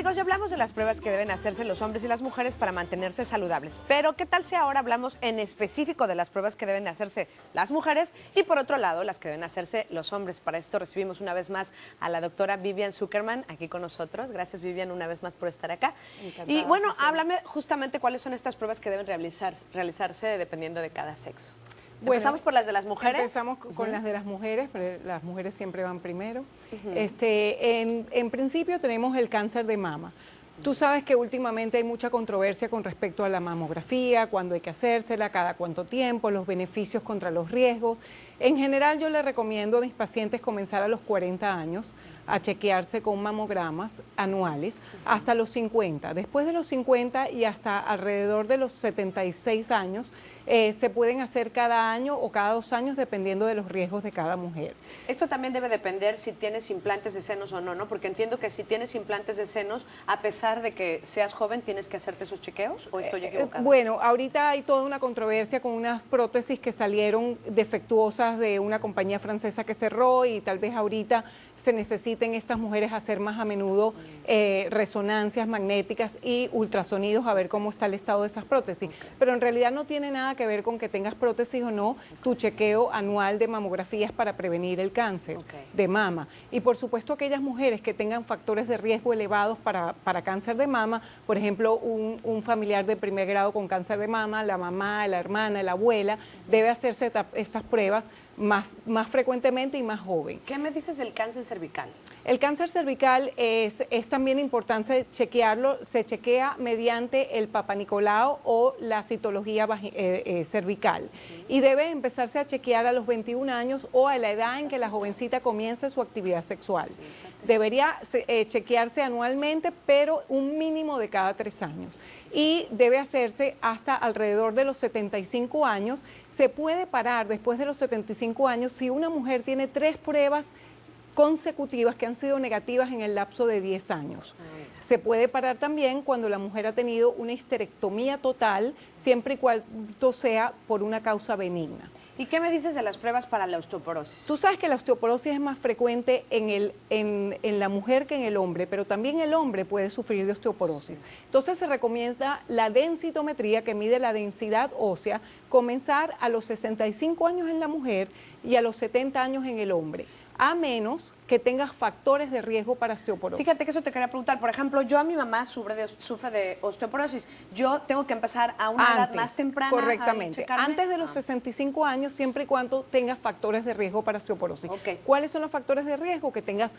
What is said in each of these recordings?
amigos, ya hablamos de las pruebas que deben hacerse los hombres y las mujeres para mantenerse saludables, pero ¿qué tal si ahora hablamos en específico de las pruebas que deben de hacerse las mujeres y por otro lado las que deben hacerse los hombres? Para esto recibimos una vez más a la doctora Vivian Zuckerman aquí con nosotros. Gracias, Vivian, una vez más por estar acá. Encantada, y bueno, Susana. Háblame justamente cuáles son estas pruebas que deben realizarse dependiendo de cada sexo. Bueno, ¿Empezamos por las de las mujeres? Empezamos con las de las mujeres, pero las mujeres siempre van primero. En principio tenemos el cáncer de mama. Tú sabes que últimamente hay mucha controversia con respecto a la mamografía, cuándo hay que hacérsela, cada cuánto tiempo, los beneficios contra los riesgos. En general yo le recomiendo a mis pacientes comenzar a los 40 años a chequearse con mamogramas anuales hasta los 50. Después de los 50 y hasta alrededor de los 76 años, se pueden hacer cada año o cada 2 años dependiendo de los riesgos de cada mujer. Esto también debe depender si tienes implantes de senos o no, ¿no? Porque entiendo que si tienes implantes de senos, a pesar de que seas joven, ¿tienes que hacerte esos chequeos o estoy equivocada? Bueno, ahorita hay toda una controversia con unas prótesis que salieron defectuosas de una compañía francesa que cerró y tal vez ahorita se necesiten estas mujeres hacer más a menudo resonancias magnéticas y ultrasonidos a ver cómo está el estado de esas prótesis. Pero en realidad no tiene nada que ver con que tengas prótesis o no. Tu chequeo anual de mamografía es para prevenir el cáncer de mama. Y por supuesto aquellas mujeres que tengan factores de riesgo elevados para cáncer de mama, por ejemplo un familiar de primer grado con cáncer de mama, la mamá, la hermana, la abuela, debe hacerse estas pruebas más frecuentemente y más joven. ¿Qué me dices del cáncer cervical? El cáncer cervical es también importante chequearlo, se chequea mediante el Papa Nicolau o la citología cervical y debe empezarse a chequear a los 21 años o a la edad en que la jovencita comience su actividad sexual. Debería chequearse anualmente, pero un mínimo de cada 3 años y debe hacerse hasta alrededor de los 75 años. Se puede parar después de los 75 años si una mujer tiene 3 pruebas consecutivas que han sido negativas en el lapso de 10 años. Se puede parar también cuando la mujer ha tenido una histerectomía total, siempre y cuando sea por una causa benigna. ¿Y qué me dices de las pruebas para la osteoporosis? Tú sabes que la osteoporosis es más frecuente en la mujer que en el hombre, pero también el hombre puede sufrir de osteoporosis. Entonces se recomienda la densitometría, que mide la densidad ósea, comenzar a los 65 años en la mujer y a los 70 años en el hombre, a menos que tengas factores de riesgo para osteoporosis. Fíjate que eso te quería preguntar. Por ejemplo, yo a mi mamá sufre de osteoporosis. Yo tengo que empezar a una edad más temprana. Correctamente. Antes de los 65 años, siempre y cuando tengas factores de riesgo para osteoporosis. ¿Cuáles son los factores de riesgo? Que tengas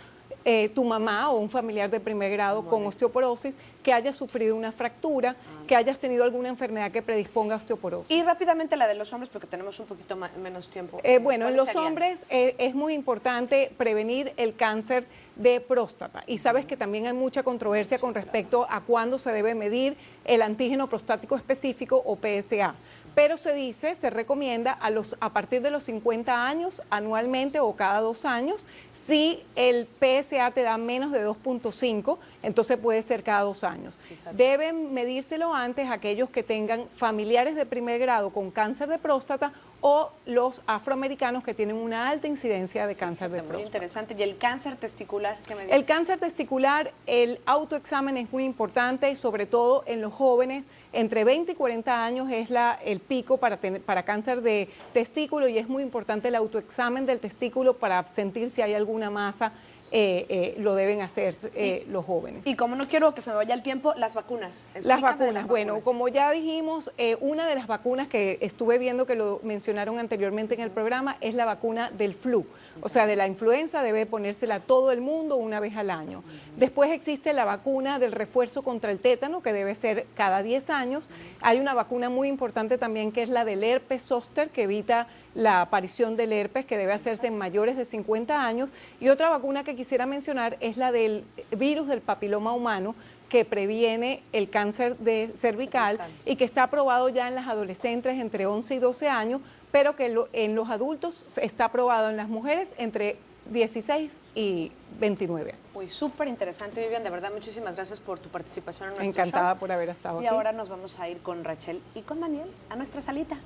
tu mamá o un familiar de primer grado con osteoporosis, que haya sufrido una fractura, que hayas tenido alguna enfermedad que predisponga a osteoporosis. Y rápidamente la de los hombres, porque tenemos un poquito menos tiempo. Bueno, en los hombres es muy importante prevenir el cáncer de próstata. Y sabes que también hay mucha controversia con respecto a cuándo se debe medir el antígeno prostático específico o PSA. Pero se recomienda a partir de los 50 años anualmente o cada 2 años. Si el PSA te da menos de 2.5, entonces puede ser cada 2 años. Deben medírselo antes aquellos que tengan familiares de primer grado con cáncer de próstata o los afroamericanos que tienen una alta incidencia de cáncer de próstata. Muy interesante. ¿Y el cáncer testicular? ¿Qué me dices? El cáncer testicular, el autoexamen es muy importante y sobre todo en los jóvenes. Entre 20 y 40 años es el pico para cáncer de testículo y es muy importante el autoexamen del testículo para sentir si hay alguna masa. Lo deben hacer los jóvenes. Y como no quiero que se me vaya el tiempo, las vacunas. Las vacunas. Bueno, como ya dijimos, una de las vacunas que estuve viendo que lo mencionaron anteriormente en el programa es la vacuna del flu. O sea, de la influenza debe ponérsela todo el mundo una vez al año. Después existe la vacuna del refuerzo contra el tétano, que debe ser cada 10 años. Hay una vacuna muy importante también que es la del herpes zóster, que evita la aparición del herpes, que debe hacerse en mayores de 50 años. Y otra vacuna que quisiera mencionar es la del virus del papiloma humano, que previene el cáncer cervical y que está aprobado ya en las adolescentes entre 11 y 12 años, pero que en los adultos está aprobado en las mujeres entre 16 y 29. Uy, súper interesante, Vivian. De verdad, muchísimas gracias por tu participación en nuestro Encantada show. por haber estado aquí. Y ahora nos vamos a ir con Rachel y con Daniel a nuestra salita.